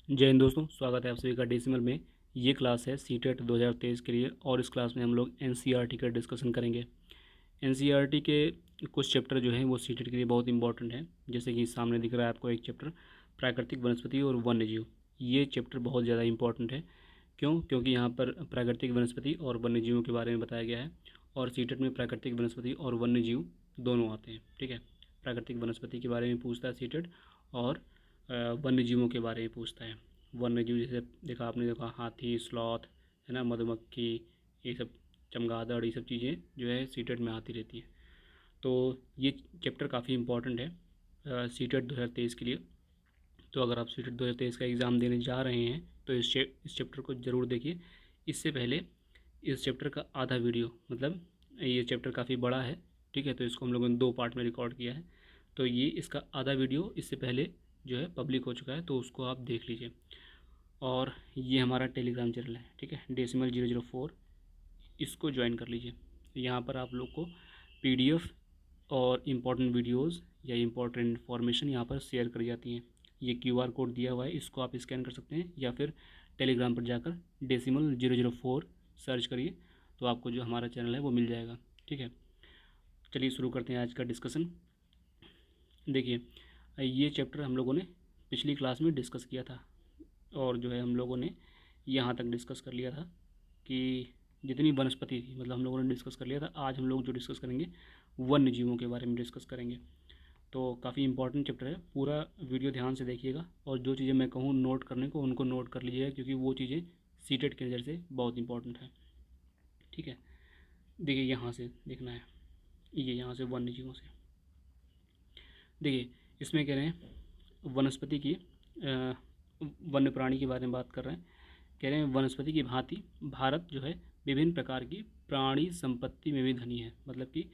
जय हिंद दोस्तों, स्वागत है आप सभी का डेसिमल में। ये क्लास है सीटेट 2023 के लिए और इस क्लास में हम लोग एनसीईआरटी का डिस्कशन करेंगे। एनसीईआरटी के कुछ चैप्टर जो हैं वो सीटेट के लिए बहुत इंपॉर्टेंट हैं। जैसे कि सामने दिख रहा है आपको एक चैप्टर प्राकृतिक वनस्पति और वन्यजीव। ये चैप्टर बहुत ज़्यादा इंपॉर्टेंट है। क्योंकि यहाँ पर प्राकृतिक वनस्पति और वन्यजीवों के बारे में बताया गया है और सीटेट में प्राकृतिक वनस्पति और वन्यजीव दोनों आते हैं। ठीक है, प्राकृतिक वनस्पति के बारे में पूछता है सीटेट और वन्यजीवों के बारे में पूछता है। वन्यजीव जैसे देखा हाथी, स्लॉथ, है ना, मधुमक्खी, ये सब, चमगादड़, ये सब चीज़ें जो है सीटेट में आती रहती है। तो ये चैप्टर काफ़ी इंपॉर्टेंट है सीटेट 2023 के लिए। तो अगर आप सीटेट 2023 का एग्ज़ाम देने जा रहे हैं तो इस चैप्टर को ज़रूर देखिए। इससे पहले इस चैप्टर का आधा वीडियो, मतलब ये चैप्टर काफ़ी बड़ा है, ठीक है, तो इसको हम लोगों ने 2 पार्ट में रिकॉर्ड किया है। तो ये इसका आधा वीडियो इससे पहले जो है पब्लिक हो चुका है, तो उसको आप देख लीजिए। और ये हमारा टेलीग्राम चैनल है, ठीक है, डेसिमल 004, इसको ज्वाइन कर लीजिए। यहाँ पर आप लोग को पीडीएफ और इम्पोर्टेंट वीडियोस या इम्पोर्टेंट इन्फॉर्मेशन यहाँ पर शेयर करी जाती हैं। ये क्यूआर कोड दिया हुआ है, इसको आप स्कैन कर सकते हैं या फिर टेलीग्राम पर जाकर डेसिमल 004 सर्च करिए तो आपको जो हमारा चैनल है वो मिल जाएगा। ठीक है, चलिए शुरू करते हैं आज का डिस्कशन। देखिए, ये चैप्टर हम लोगों ने पिछली क्लास में डिस्कस किया था और जो है हम लोगों ने यहाँ तक डिस्कस कर लिया था कि जितनी वनस्पति थी, मतलब हम लोगों ने डिस्कस कर लिया था। आज हम लोग जो डिस्कस करेंगे वन्य जीवों के बारे में डिस्कस करेंगे। तो काफ़ी इंपॉर्टेंट चैप्टर है, पूरा वीडियो ध्यान से देखिएगा और जो चीज़ें मैं कहूँ नोट करने को उनको नोट कर लीजिएगा, क्योंकि वो चीज़ें सीटेट के नज़र से बहुत इंपॉर्टेंट है। ठीक है, देखिए यहाँ से देखना है, ये यहाँ से वन्य जीवों से देखिए, इसमें कह रहे हैं वनस्पति की वन्य प्राणी के बारे में बात कर रहे हैं। कह रहे हैं वनस्पति की भांति भारत जो है विभिन्न प्रकार की प्राणी संपत्ति में भी धनी है। मतलब कि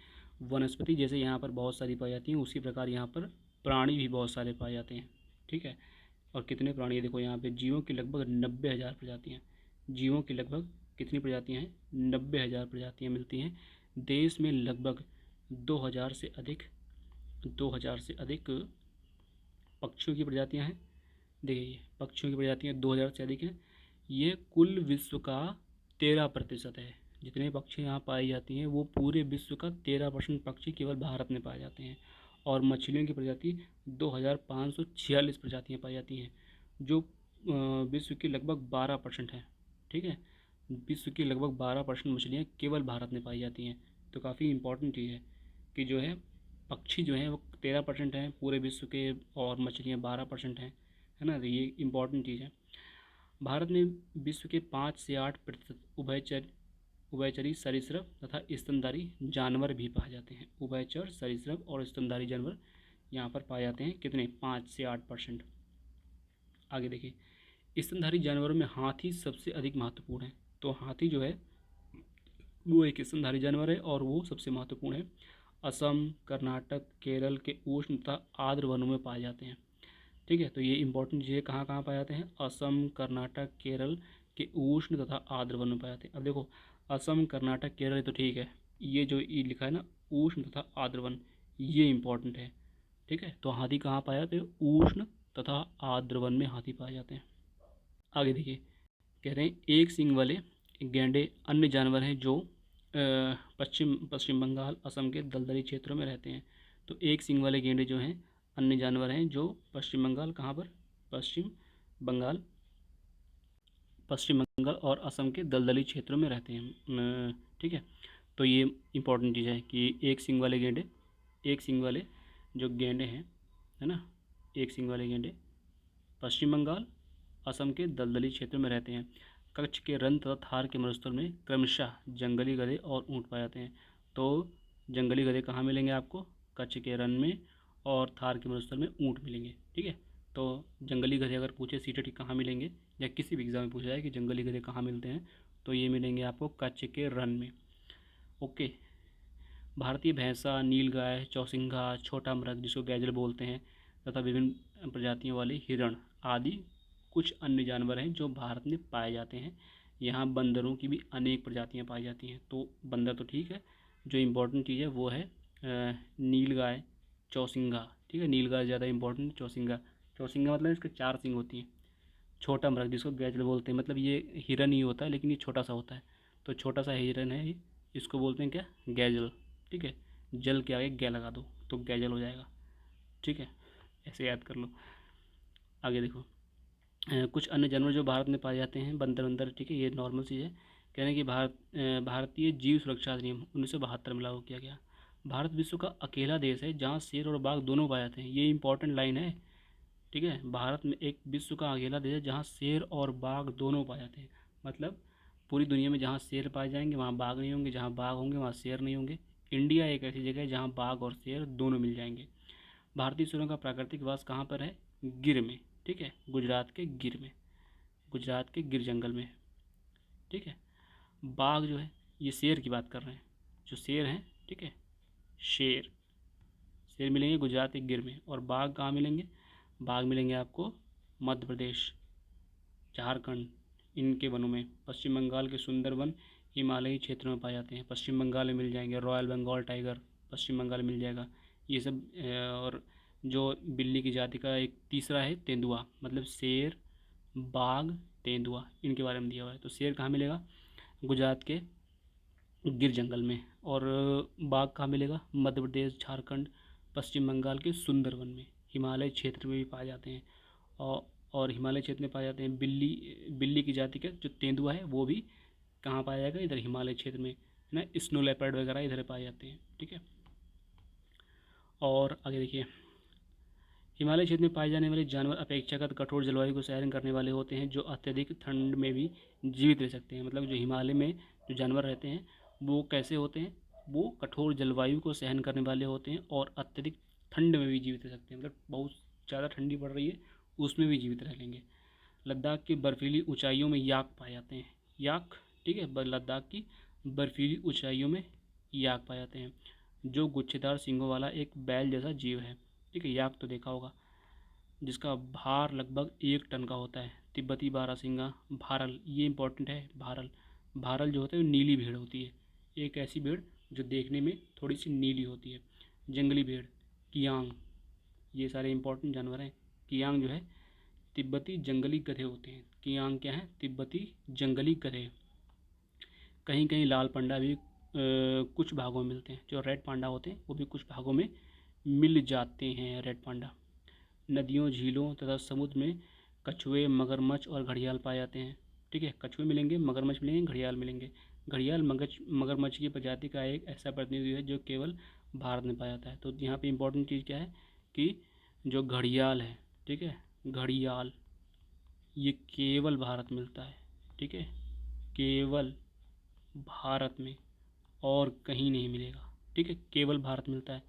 वनस्पति जैसे यहाँ पर बहुत सारी पाई जाती हैं, उसी प्रकार यहाँ पर प्राणी भी बहुत सारे पाए जाते हैं। ठीक है, और कितने प्राणी है देखो, यहाँ पे जीवों की लगभग 90,000 प्रजातियाँ। जीवों की लगभग कितनी प्रजातियाँ हैं? 90,000 प्रजातियाँ मिलती हैं। देश में लगभग 2,000 से अधिक 2,000 से अधिक पक्षियों की प्रजातियाँ हैं। देखिए, पक्षियों की प्रजातियाँ 2,000 से अधिक हैं। ये कुल विश्व का 13% है। जितने पक्षी यहाँ पाई जाती हैं वो पूरे विश्व का 13% पक्षी केवल भारत में पाए जाते हैं। और मछलियों की प्रजाति 2,546 प्रजातियाँ पाई जाती हैं, जो विश्व की लगभग 12% है। ठीक है, विश्व की लगभग 12% मछलियाँ केवल भारत में पाई जाती हैं। तो काफ़ी इंपॉर्टेंट चीज़ है कि जो है पक्षी जो हैं वो 13% हैं पूरे विश्व के और मछलियाँ 12% हैं, है ना। तो ये इंपॉर्टेंट चीज़ है। भारत में विश्व के 5 से 8% उभयचरी सरीसृप तथा स्तनधारी जानवर भी पाए जाते हैं। उभयचर, सरीसृप और स्तनधारी जानवर यहाँ पर पाए जाते हैं। कितने? 5 से 8%। आगे देखिए, स्तनधारी जानवरों में हाथी सबसे अधिक महत्वपूर्ण है। तो हाथी जो है वो एक स्तनधारी जानवर है और वो सबसे महत्वपूर्ण है। असम, कर्नाटक, केरल के उष्ण तथा आर्द्र वनों में पाए जाते हैं। ठीक है, तो ये इंपॉर्टेंट चीज़ें कहाँ कहाँ पाए जाते हैं? असम, कर्नाटक, केरल के उष्ण तथा आर्द्र वन में पाए जाते हैं। अब देखो, असम, कर्नाटक, केरल तो ठीक है, ये जो ये लिखा है ना उष्ण तथा आर्द्र वन, ये इंपॉर्टेंट है। ठीक है, तो हाथी कहाँ पाए जाते हैं? उष्ण तथा आर्द्र वन में हाथी पाए जाते हैं। आगे देखिए, कह रहे हैं एक सींग वाले गैंडे अन्य जानवर हैं जो पश्चिम पश्चिम बंगाल, असम के दलदली क्षेत्रों में रहते हैं। तो एक सींग वाले गैंडे जो हैं अन्य जानवर हैं जो पश्चिम बंगाल, कहाँ पर? पश्चिम बंगाल, पश्चिम बंगाल और असम के दलदली क्षेत्रों में रहते हैं। ठीक है, तो ये इंपॉर्टेंट चीज़ है कि एक सींग वाले जो गैंडे हैं, है ना, एक सींग वाले गैंडे पश्चिम बंगाल, असम के दलदली क्षेत्र में रहते हैं। कच्छ के रन तथा थार के मरुस्थल में क्रमशः जंगली गधे और ऊँट पाए जाते हैं। तो जंगली गधे कहाँ मिलेंगे आपको? कच्छ के रन में, और थार के मरुस्थल में ऊँट मिलेंगे। ठीक है, तो जंगली गधे अगर पूछे सीटेट कहाँ मिलेंगे या किसी भी एग्जाम में पूछा जाए कि जंगली गधे कहाँ मिलते हैं, तो ये मिलेंगे आपको कच्छ के रन में। ओके, भारतीय भैंसा, नीलगाय, चौसिंघा, छोटा मृग जिसको गैजल बोलते हैं, तथा विभिन्न प्रजातियों वाले हिरण आदि कुछ अन्य जानवर हैं जो भारत में पाए जाते हैं। यहाँ बंदरों की भी अनेक प्रजातियाँ पाई जाती हैं। तो बंदर तो ठीक है, जो इम्पोर्टेंट चीज़ है वो है नीलगाय, चौसिंघा। ठीक है, नीलगाय ज़्यादा इम्पोर्टेंट, चौसिंघा मतलब इसके 4 सींग होती हैं। छोटा मृग जिसको गैजल बोलते हैं, मतलब ये हिरन ही होता है लेकिन ये छोटा सा होता है। तो छोटा सा हिरन है ये, इसको बोलते हैं क्या, गैजल। ठीक है, जल के आगे गै लगा दो तो गैजल हो जाएगा। ठीक है, ऐसे याद कर लो। आगे देखो, कुछ अन्य जानवर जो भारत में पाए जाते हैं, बंदर बंदर, ठीक है, ये नॉर्मल चीज़ है। कह रहे हैं कि भारतीय जीव सुरक्षा अधिनियम 1972 में लागू किया गया। भारत विश्व का अकेला देश है जहाँ शेर और बाघ दोनों पाए जाते हैं। ये इंपॉर्टेंट लाइन है। ठीक है, भारत में एक विश्व का अकेला देश है जहाँ शेर और बाघ दोनों पाए जाते हैं। मतलब पूरी दुनिया में जहाँ शेर पाए जाएंगे वहाँ बाघ नहीं होंगे, जहाँ बाघ होंगे वहाँ शेर नहीं होंगे। इंडिया एक ऐसी जगह है जहाँ बाघ और शेर दोनों मिल जाएंगे। भारतीय सूअरों का प्राकृतिक वास कहाँ पर है? गिर में। ठीक है, गुजरात के गिर में, गुजरात के गिर जंगल में। ठीक है, बाघ जो है, ये शेर की बात कर रहे हैं, जो शेर हैं, ठीक है, शेर, शेर मिलेंगे गुजरात के गिर में। और बाघ कहाँ मिलेंगे? बाघ मिलेंगे आपको मध्य प्रदेश, झारखंड, इनके वनों में। पश्चिम बंगाल के सुंदरवन हिमालयी क्षेत्रों में पाए जाते हैं। पश्चिम बंगाल में मिल जाएंगे। रॉयल बंगाल टाइगर पश्चिम बंगाल में मिल जाएगा। ये सब और जो बिल्ली की जाति का एक तीसरा है तेंदुआ, मतलब शेर, बाघ, तेंदुआ, इनके बारे में दिया हुआ है। तो शेर कहाँ मिलेगा? गुजरात के गिर जंगल में। और बाघ कहाँ मिलेगा? मध्य प्रदेश, झारखंड, पश्चिम बंगाल के सुंदरवन में, हिमालय क्षेत्र में भी पाए जाते हैं। और हिमालय क्षेत्र में पाए जाते हैं। बिल्ली की जाति का जो तेंदुआ है वो भी कहाँ पाया जाएगा? इधर हिमालय क्षेत्र में, है ना। स्नो लेपर्ड वगैरह इधर पाए जाते हैं। ठीक है, और आगे देखिए, हिमालय क्षेत्र में पाए जाने वाले जानवर अपेक्षाकृत कठोर जलवायु को सहन करने वाले होते हैं, जो अत्यधिक ठंड में भी जीवित रह सकते हैं। मतलब जो हिमालय में जो जानवर रहते हैं वो कैसे होते हैं? वो कठोर जलवायु को सहन करने वाले होते हैं और अत्यधिक ठंड में भी जीवित रह सकते हैं। मतलब बहुत ज़्यादा ठंडी पड़ रही है उसमें भी जीवित रह लेंगे। लद्दाख की बर्फीली ऊंचाइयों में याक पाए जाते हैं। याक, ठीक है, लद्दाख की बर्फीली ऊंचाइयों में याक पाए जाते हैं, जो गुच्छेदार सींगों वाला एक बैल जैसा जीव है। ठीक है, याक तो देखा होगा, जिसका भार लगभग 1 टन का होता है। तिब्बती बारहसिंगा भारल, ये इंपॉर्टेंट है। भारल, भारल जो होता है वो नीली भेड़ होती है, एक ऐसी भेड़ जो देखने में थोड़ी सी नीली होती है। जंगली भेड़ कियांग, ये सारे इंपॉर्टेंट जानवर हैं। कियांग जो है तिब्बती जंगली गधे होते हैं। कियांग क्या है? तिब्बती जंगली गधे। कहीं कहीं लाल पांडा भी कुछ भागों में मिलते हैं। जो रेड पांडा होते हैं वो भी कुछ भागों में मिल जाते हैं, रेड पांडा। नदियों, झीलों तथा समुद्र में कछुए, मगरमच्छ और घड़ियाल पाए जाते हैं। ठीक है, कछुए मिलेंगे, मगरमच्छ मिलेंगे, घड़ियाल मिलेंगे। घड़ियाल मगरमच्छ की प्रजाति का एक ऐसा प्रतिनिधि है जो केवल भारत में पाया जाता है। तो यहाँ पे इंपॉर्टेंट चीज़ क्या है कि जो घड़ियाल है, ठीक है, घड़ियाल, ये केवल भारत मिलता है। ठीक है, केवल भारत में, और कहीं नहीं मिलेगा। ठीक है, केवल भारत मिलता है।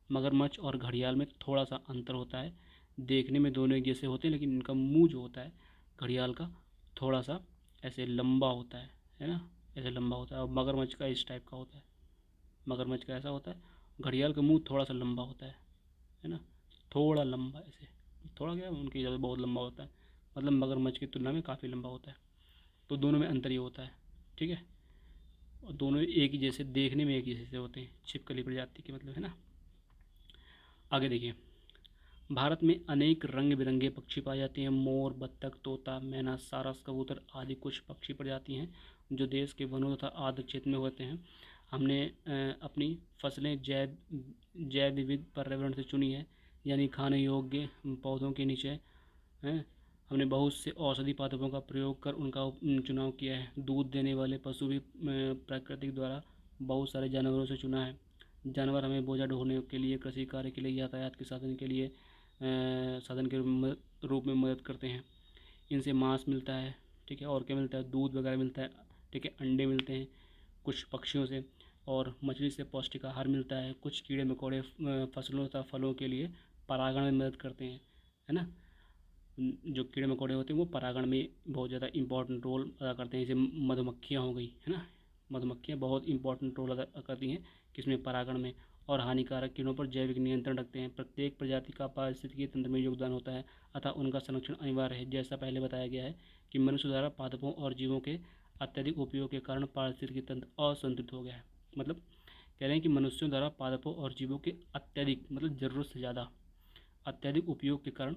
मगरमच्छ और घड़ियाल में थोड़ा सा अंतर होता है, देखने में दोनों एक जैसे होते हैं लेकिन इनका मुंह जो होता है घड़ियाल का थोड़ा सा ऐसे लंबा होता है ना, ऐसे लंबा होता है। और मगरमच्छ का इस टाइप का होता है, मगरमच्छ का ऐसा होता है। घड़ियाल का मुंह थोड़ा सा लंबा होता है ना, थोड़ा लंबा ऐसे, थोड़ा क्या, उनकी ज़्यादा बहुत लंबा होता है, मतलब मगरमच्छ की तुलना में काफ़ी लंबा होता है। तो दोनों में अंतर ये होता है। ठीक है, और दोनों एक ही जैसे, देखने में एक ही जैसे होते हैं, छिपकली प्रजाति के, मतलब, है ना। आगे देखिए, भारत में अनेक रंग बिरंगे पक्षी पाए जाते हैं। मोर, बत्तख, तोता, मैना, सारस, कबूतर आदि कुछ पक्षी प्रजाति हैं जो देश के वनों तथा आर्द्र क्षेत्र में होते हैं। हमने अपनी फसलें जैव विविध पर्यावरण से चुनी है, यानी खाने योग्य पौधों के नीचे हैं। हमने बहुत से औषधि पादपों का प्रयोग कर उनका चुनाव किया है। दूध देने वाले पशु भी प्रकृति द्वारा बहुत सारे जानवरों से चुना है। जानवर हमें बोझा ढोने के लिए, कृषि कार्य के लिए, यातायात के साधन के लिए, साधन के रूप में मदद करते हैं। इनसे मांस मिलता है। ठीक है, और क्या मिलता है? दूध वगैरह मिलता है। ठीक है, अंडे मिलते हैं कुछ पक्षियों से, और मछली से पौष्टिक आहार मिलता है। कुछ कीड़े मकोड़े फसलों तथा फलों के लिए परागण में मदद करते हैं, है ना। जो कीड़े मकोड़े होते हैं वो परागण में बहुत ज़्यादा इंपॉर्टेंट रोल अदा करते हैं। जैसे मधुमक्खियाँ हो गई, है ना, मधुमक्खियाँ बहुत इंपॉर्टेंट रोल अदा करती हैं किसमें? परागण में। और हानिकारक कीड़ों पर जैविक नियंत्रण रखते हैं। प्रत्येक प्रजाति का पारिस्थितिकीय तंत्र में योगदान होता है, अतः उनका संरक्षण अनिवार्य है। जैसा पहले बताया गया है कि मनुष्य द्वारा पादपों और जीवों के अत्यधिक उपयोग के कारण पारिस्थितिकी तंत्र असंतुलित हो गया है। मतलब कह रहे हैं कि मनुष्यों द्वारा पादपों और जीवों के अत्यधिक, मतलब ज़रूरत से ज़्यादा अत्यधिक उपयोग के कारण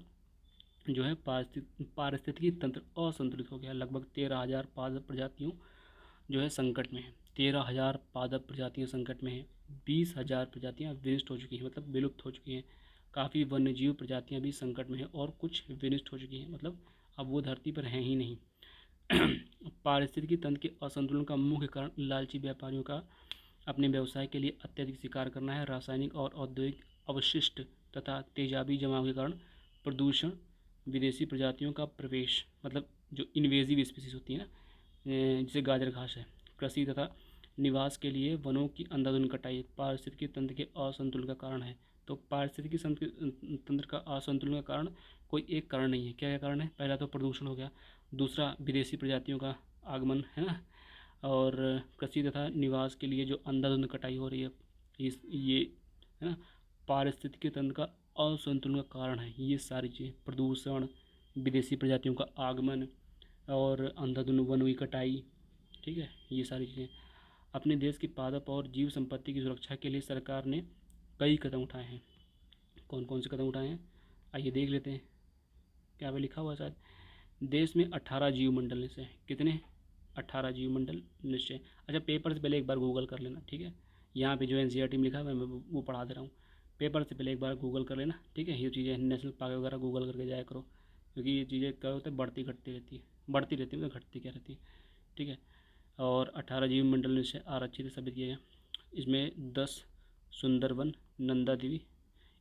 जो है पारिस्थितिकी तंत्र असंतुलित हो गया। लगभग 13,000 पादप प्रजातियों जो है संकट में है। 13,000 पादप प्रजातियाँ संकट में हैं। 20,000 प्रजातियाँ विनिष्ट हो चुकी हैं, मतलब विलुप्त हो चुकी हैं। काफ़ी वन्यजीव प्रजातियाँ भी संकट में हैं और कुछ विनिष्ट हो चुकी हैं, मतलब अब वो धरती पर हैं ही नहीं। पारिस्थितिकी तंत्र के असंतुलन का मुख्य कारण लालची व्यापारियों का अपने व्यवसाय के लिए अत्यधिक शिकार करना है। रासायनिक और औद्योगिक अवशिष्ट तथा तेजाबी जमाव के कारण प्रदूषण, विदेशी प्रजातियों का प्रवेश, मतलब जो इन्वेजिव स्पीसीज होती हैं ना, जैसे गाजर घास है, कृषि तथा निवास के लिए वनों की अंधाधुंध कटाई पारिस्थितिकी तंत्र के असंतुलन का कारण है। तो पारिस्थितिकी तंत्र का असंतुलन का कारण कोई एक कारण नहीं है। क्या क्या कारण है? पहला तो प्रदूषण हो गया, दूसरा विदेशी प्रजातियों का आगमन है ना, और कृषि तथा निवास के लिए जो अंधाधुंध कटाई हो रही है, ये है ना, पारिस्थितिकी तंत्र का असंतुलन का कारण है। ये सारी चीज़ें, प्रदूषण, विदेशी प्रजातियों का आगमन और अंधाधुंध वनों की कटाई, ठीक है, ये सारी चीज़ें। अपने देश की पादप और जीव संपत्ति की सुरक्षा के लिए सरकार ने कई कदम उठाए हैं। कौन कौन से कदम उठाए हैं आइए देख लेते हैं। क्या पे लिखा हुआ है शायद, देश में 18 जीव मंडल निश्चय। कितने? 18 जीव मंडल निश्चय। अच्छा, पेपर से पहले एक बार गूगल कर लेना, ठीक है। यहाँ पे जो एनसीईआरटी में लिखा है मैं वो पढ़ा दे रहा हूँ। पेपर से पहले एक बार गूगल कर लेना, ठीक है। ये चीज़ें नेशनल पार्क वगैरह गूगल करके जाया करो, क्योंकि ये चीज़ें क्या होता है, बढ़ती घटती रहती है, बढ़ती रहती है, मतलब घटती क्या रहती है, ठीक है। और 18 जीव मंडल निश्चय आरक्षित सभी किए गए। इसमें 10 सुंदरवन, नंदा देवी,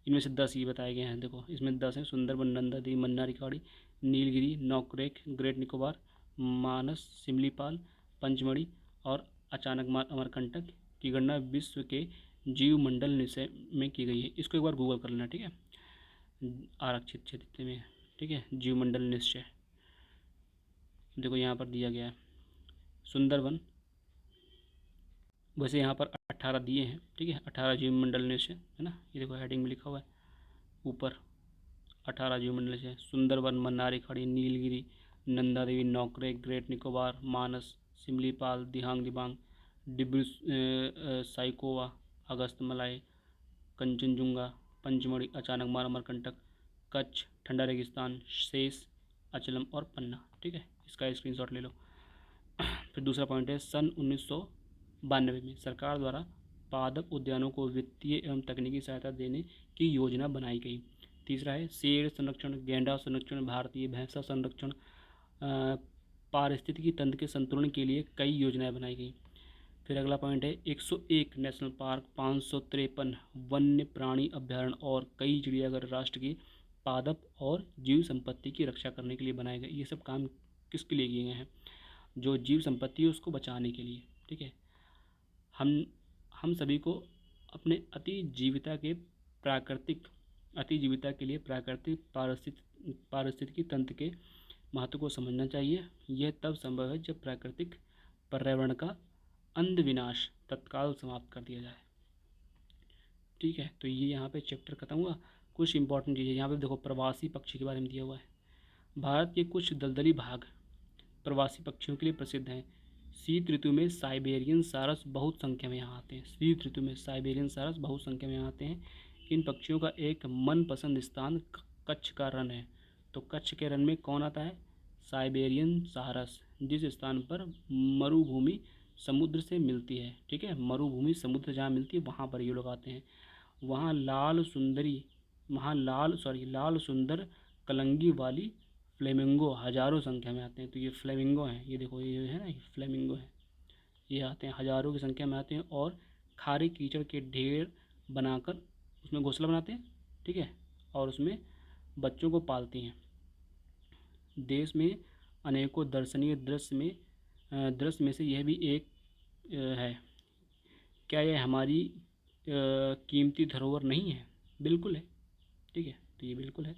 इनमें से 10 ये बताए गए हैं। देखो इसमें 10 हैं, सुंदरबन, नंदा देवी, मन्नार की, नीलगिरी, नौकरेक, ग्रेट निकोबार, मानस, सिमलीपाल, पंचमढ़ी और अचानकमार अमरकंटक की गणना विश्व के जीव मंडल निश्चय में की गई है। इसको एक बार गूगल कर लेना, ठीक है। आरक्षित क्षेत्र में, ठीक है, जीव मंडल निश्चय देखो यहाँ पर दिया गया है। सुंदरवन, वैसे यहाँ पर 18 दिए हैं, ठीक है, 18 जीव मंडल निश्चय है ना, ये देखो हेडिंग में लिखा हुआ है ऊपर, 18 जीव मंडल से सुंदरवन, मन्नारी खाड़ी, नीलगिरी, नंदा देवी, नौकरेक, ग्रेट निकोबार, मानस, सिमलीपाल, दिहांग दिबांग, डिब्रू साइकोवा, अगस्त मलाई, कंचनजुंगा, पंचमढ़ी, अचानकमार अमरकंटक, कच्छ, ठंडा रेगिस्तान, शेष, अचलम और पन्ना, ठीक है। इसका स्क्रीनशॉट ले लो। फिर दूसरा पॉइंट है, सन 1992 में सरकार द्वारा पादप उद्यानों को वित्तीय एवं तकनीकी सहायता देने की योजना बनाई गई। तीसरा है, शेर संरक्षण, गैंडा संरक्षण, भारतीय भैंसा संरक्षण, पारिस्थितिकी तंत्र के संतुलन के लिए कई योजनाएं बनाई गई। फिर अगला पॉइंट है, 101 नेशनल पार्क, 553 वन्य प्राणी अभ्यारण्य और कई चिड़ियाघर राष्ट्र की पादप और जीव संपत्ति की रक्षा करने के लिए बनाए गए। ये सब काम किसके लिए किए गए हैं? जो जीव संपत्ति है उसको बचाने के लिए, ठीक है। हम हम सभी को अपने अति जीविता के लिए प्राकृतिक पारिस्थितिकी तंत्र के महत्व को समझना चाहिए। यह तब संभव है जब प्राकृतिक पर्यावरण का अंध विनाश तत्काल समाप्त कर दिया जाए, ठीक है। तो ये यहाँ पे चैप्टर खत्म हुआ। कुछ इंपॉर्टेंट चीज़ें यहाँ पे देखो, प्रवासी पक्षी के बारे में दिया हुआ है। भारत के कुछ दलदली भाग प्रवासी पक्षियों के लिए प्रसिद्ध हैं। शीत ऋतु में साइबेरियन सारस बहुत संख्या में यहाँ आते हैं। शीत ऋतु में साइबेरियन सारस बहुत संख्या में यहाँ आते हैं। इन पक्षियों का एक मनपसंद स्थान कच्छ का रन है। तो कच्छ के रन में कौन आता है? साइबेरियन सारस, जिस स्थान पर मरुभूमि समुद्र से मिलती है, ठीक है। मरुभूमि समुद्र जहाँ मिलती है वहाँ पर ये लोग आते हैं। वहाँ लाल सुंदर कलंगी वाली फ्लेमिंगो हज़ारों संख्या में आते हैं। तो ये फ्लेमिंगो हैं, ये देखो ये है ना, ये फ्लेमिंगो हैं, ये आते हैं हज़ारों की संख्या में आते हैं और खारे कीचड़ के ढेर बनाकर उसमें घोंसला बनाते हैं, ठीक है, और उसमें बच्चों को पालती हैं। देश में अनेकों दर्शनीय दृश्य में से यह भी एक है। क्या यह हमारी कीमती धरोहर नहीं है? बिल्कुल है, ठीक है, तो ये बिल्कुल है।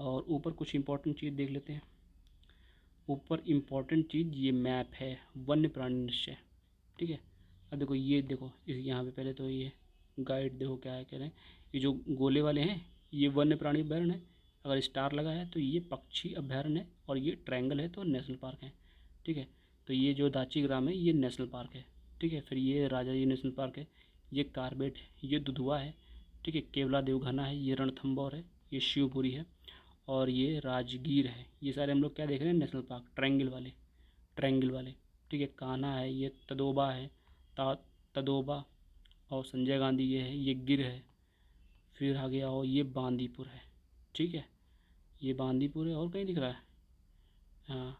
और ऊपर कुछ इंपॉर्टेंट चीज़ देख लेते हैं। ऊपर इम्पॉर्टेंट चीज़ ये मैप है, वन्य प्राणी निश्चय, ठीक है। अब देखो ये देखो, इस यहाँ पे पहले तो ये गाइड देखो क्या है, कह रहे हैं ये जो गोले वाले हैं ये वन्य प्राणी अभ्यारण्य है, अगर स्टार लगा है तो ये पक्षी अभ्यारण्य है, और ये ट्रायंगल है तो नेशनल पार्क है, ठीक है। तो ये जो दाची ग्राम है ये नेशनल पार्क है, ठीक है। फिर ये राजाजी नेशनल पार्क है, ये कार्बेट है, ये दुधुआ है, ठीक है। केवला देवघाना है, ये रणथंभौर है, ये शिवपुरी है, और ये राजगीर है। ये सारे हम लोग क्या देख रहे हैं, नेशनल पार्क, ट्रायंगल वाले। ठीक है, कान्हा है, ये तदोबा है, तदोबा, और संजय गांधी ये है, ये गिर है। फिर आगे आओ, ये बांदीपुर है। ठीक है, ये बांदीपुर है, और कहीं दिख रहा है? हाँ,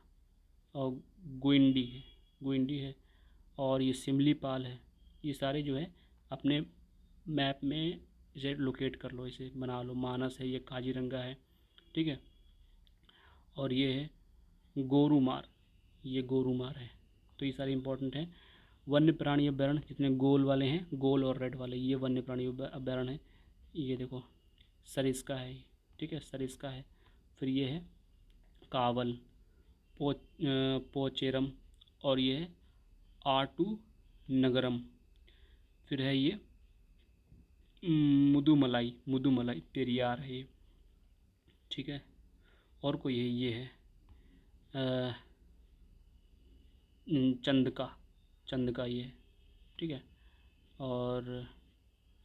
और गुइंडी है, और ये सिमलीपाल है। ये सारे जो है अपने मैप में इसे लोकेट कर लो, इसे बना लो। मानस है, ये काजीरंगा है। ठीक है, और ये है गोरुमार, ये गोरुमार है। तो ये सारे इंपॉर्टेंट हैं। वन्य प्राणी अभ्यारण्य जितने गोल वाले हैं, गोल और रेड वाले, ये वन्य प्राणी अभ्यारण्य है। ये देखो, सरिस्का है। ठीक है, सरिस्का है। फिर ये है कावल, पोचेरम, और ये है आटू नगरम। फिर है ये मुदुमलाई पेरियार है ये। ठीक है, और कोई है, ये है चंदका ये है। ठीक है, और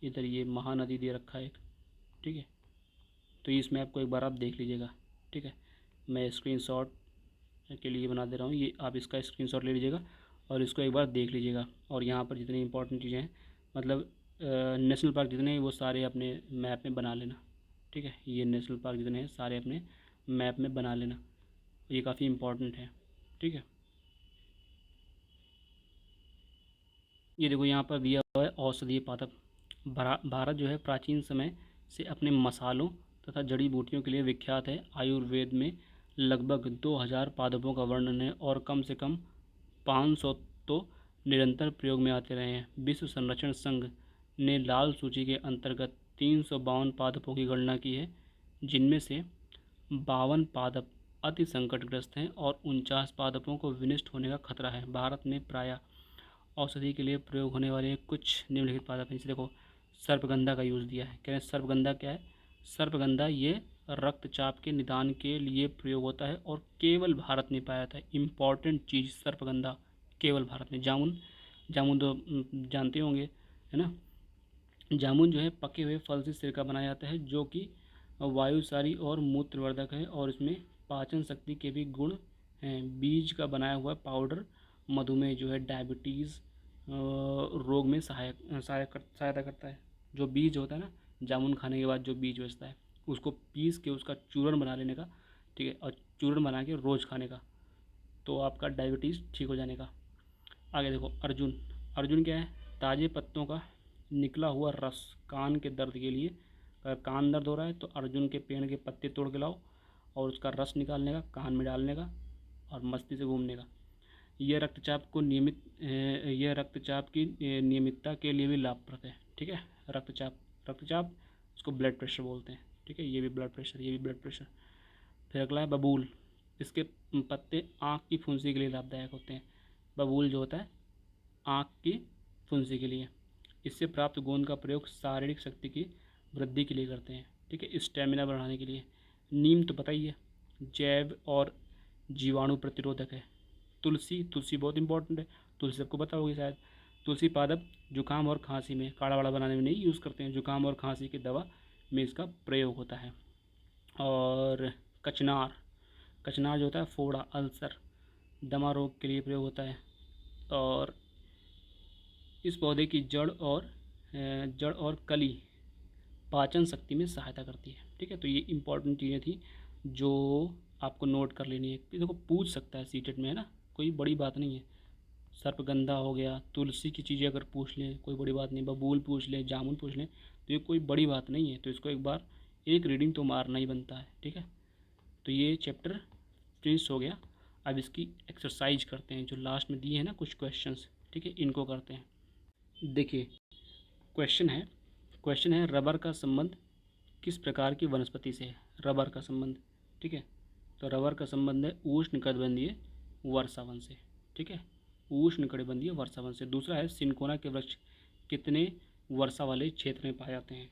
इधर ये महानदी दे रखा है एक। ठीक है, तो इस मैप को एक बार आप देख लीजिएगा। ठीक है, मैं स्क्रीनशॉट के लिए बना दे रहा हूँ, ये आप इसका स्क्रीनशॉट ले लीजिएगा और इसको एक बार देख लीजिएगा। और यहाँ पर जितनी इंपॉर्टेंट चीज़ें हैं, मतलब नेशनल पार्क जितने हैं वो सारे अपने मैप में बना लेना। ठीक है, ये नेशनल पार्क जितने हैं सारे अपने मैप में बना लेना, ये काफ़ी इम्पोर्टेंट है। ठीक है, ये देखो यहाँ पर दिया हुआ है औषधीय पादप। भारत जो है प्राचीन समय से अपने मसालों तथा जड़ी बूटियों के लिए विख्यात है। आयुर्वेद में लगभग 2000 पादपों का वर्णन है और कम से कम 500 तो निरंतर प्रयोग में आते रहे हैं। विश्व संरक्षण संघ ने लाल सूची के अंतर्गत 352 पादपों की गणना की है, जिनमें से 52 पादप अति संकटग्रस्त हैं और 49 पादपों को विनष्ट होने का खतरा है। भारत में प्रायः औषधि के लिए प्रयोग होने वाले कुछ निम्नलिखित पादप हैं। जैसे देखो, सर्पगंधा का यूज़ दिया है। कह रहे हैं सर्पगंधा क्या है? सर्पगंधा ये रक्तचाप के निदान के लिए प्रयोग होता है और केवल भारत में पाया जाता है। इम्पॉर्टेंट चीज़, सर्पगंधा केवल भारत में। जामुन, जामुन तो जानते होंगे, है ना? जामुन जो है पके हुए फल से सिरका बनाया जाता है, जो कि वायुसारी और मूत्रवर्धक है और इसमें पाचन शक्ति के भी गुण हैं। बीज का बनाया हुआ पाउडर मधुमेह जो है, डायबिटीज़ रोग में सहायता करता है। जो बीज होता है ना, जामुन खाने के बाद जो बीज बचता है उसको पीस के उसका चूर्ण बना लेने का। ठीक है, और चूर्ण बना के रोज़ खाने का, तो आपका डायबिटीज़ ठीक हो जाने का। आगे देखो, अर्जुन। अर्जुन क्या है? ताज़े पत्तों का निकला हुआ रस कान के दर्द के लिए। अगर कान दर्द हो रहा है तो अर्जुन के पेड़ के पत्ते तोड़ के लाओ और उसका रस निकालने का, कान में डालने का और मस्ती से घूमने का। यह रक्तचाप की नियमितता के लिए भी लाभप्रद है। ठीक है, रक्तचाप इसको ब्लड प्रेशर बोलते हैं। ठीक है, ये भी ब्लड प्रेशर, ये भी ब्लड प्रेशर। फिर अगला है बबूल। इसके पत्ते आँख की फुंसी के लिए लाभदायक होते हैं। बबूल जो होता है आँख की फुंसी के लिए। इससे प्राप्त गोंद का प्रयोग शारीरिक शक्ति की वृद्धि के लिए करते हैं। ठीक है, स्टेमिना बढ़ाने के लिए। नीम तो पता ही है, जैव और जीवाणु प्रतिरोधक है। तुलसी बहुत इंपॉर्टेंट है, तुलसी सबको पता होगी शायद। तुलसी पादप जुकाम और खांसी में, काढ़ा वाढ़ा बनाने में नहीं यूज़ करते हैं, जुकाम और खांसी की दवा में इसका प्रयोग होता है। और कचनार जो होता है फोड़ा, अल्सर, दमा रोग के लिए प्रयोग होता है। और इस पौधे की जड़ और कली पाचन शक्ति में सहायता करती है। ठीक है, तो ये इंपॉर्टेंट चीज़ें थी जो आपको नोट कर लेनी है। देखो पूछ सकता है सीटेट में, है ना, कोई बड़ी बात नहीं है। सर्पगंधा हो गया, तुलसी की चीज़ें अगर पूछ लें कोई बड़ी बात नहीं, बबूल पूछ लें, जामुन पूछ लें, तो ये कोई बड़ी बात नहीं है। तो इसको एक बार एक रीडिंग तो मारना ही बनता है। ठीक है, तो ये चैप्टर फिनिश हो गया। अब इसकी एक्सरसाइज करते हैं, जो लास्ट में दिए हैं ना कुछ क्वेश्चंस। ठीक है, इनको करते हैं। देखिए, क्वेश्चन है रबर का संबंध किस प्रकार की वनस्पति से है? रबर का संबंध। ठीक है, तो रबर का संबंध है उष्णकटिबंधीय वर्षावन से। ठीक है, उष्णकटिबंधीय वर्षावन से। दूसरा है सिनकोना के वृक्ष कितने वर्षा वाले क्षेत्र में पाए जाते हैं?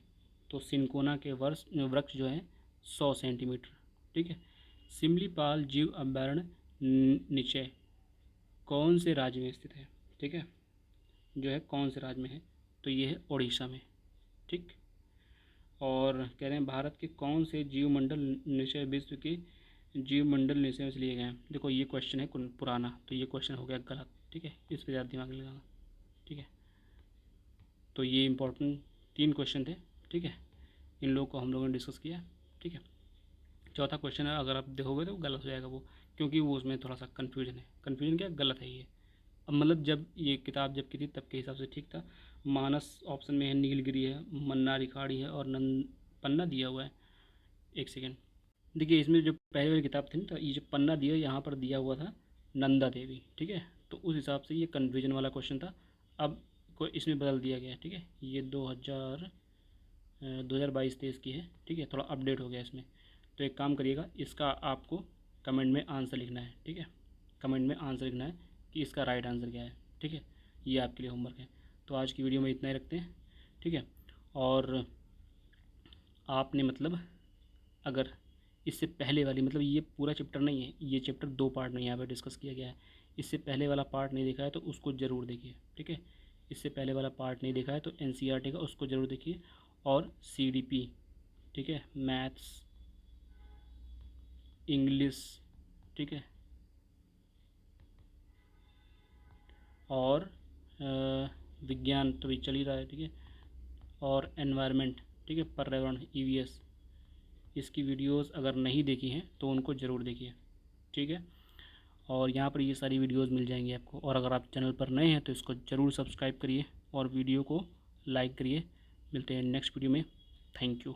तो सिनकोना के वृक्ष जो है 100 सेंटीमीटर। ठीक है, सिमलीपाल जीव अभयारण्य निचय कौन से राज्य में स्थित है? ठीक है, जो है कौन से राज्य में है? तो ये है उड़ीसा में। ठीक, और कह रहे हैं भारत के कौन से जीवमंडल निश्चय विश्व के जीवमंडल निश्चय से लिए गए हैं। देखो ये क्वेश्चन है पुराना, तो ये क्वेश्चन हो गया गलत, ठीक है, इस पर ज़्यादा दिमाग लगाना, ठीक है। तो ये इंपॉर्टेंट 3 क्वेश्चन थे, ठीक है, इन लोगों को हम लोगों ने डिस्कस किया, ठीक है। चौथा क्वेश्चन है, अगर आप देखोगे तो गलत हो जाएगा वो, क्योंकि वो उसमें थोड़ा सा कन्फ्यूजन है। कन्फ्यूजन क्या, गलत है ये। अब मतलब जब ये किताब जब की थी तब के हिसाब से ठीक था। मानस ऑप्शन में है, नीलगिरी है, मन्ना रिखाड़ी है और नंद पन्ना दिया हुआ है। एक सेकेंड, देखिए इसमें जो पहले वाली किताब थी ना, तो ये जो पन्ना दिया यहाँ पर दिया हुआ था नंदा देवी, ठीक है। तो उस हिसाब से ये कन्फ्यूजन वाला क्वेश्चन था। अब को इसमें बदल दिया गया है, ठीक है। ये 2022-23 की है, ठीक है, थोड़ा अपडेट हो गया इसमें। तो एक काम करिएगा, इसका आपको कमेंट में आंसर लिखना है, ठीक है। कमेंट में आंसर लिखना है कि इसका राइट आंसर क्या है, ठीक है। ये आपके लिए होमवर्क है। तो आज की वीडियो में इतना ही रखते हैं, ठीक है। और आपने मतलब अगर इससे पहले वाली, मतलब ये पूरा चैप्टर नहीं है, ये चैप्टर 2 पार्ट में यहाँ पर डिस्कस किया गया है। इससे पहले वाला पार्ट नहीं देखा है तो उसको ज़रूर देखिए, ठीक है। इससे पहले वाला पार्ट नहीं देखा है तो एनसीईआरटी का उसको ज़रूर देखिए, और सीडीपी, ठीक है, मैथ्स, इंग्लिश, ठीक है, और विज्ञान तो भी चल ही रहा है, ठीक है, और एनवायरनमेंट, ठीक है, पर्यावरण, ईवीएस, इसकी वीडियोस अगर नहीं देखी हैं तो उनको ज़रूर देखिए, ठीक है। और यहाँ पर ये सारी वीडियोस मिल जाएंगी आपको। और अगर आप चैनल पर नए हैं तो इसको ज़रूर सब्सक्राइब करिए और वीडियो को लाइक करिए। मिलते हैं नेक्स्ट वीडियो में। Thank you.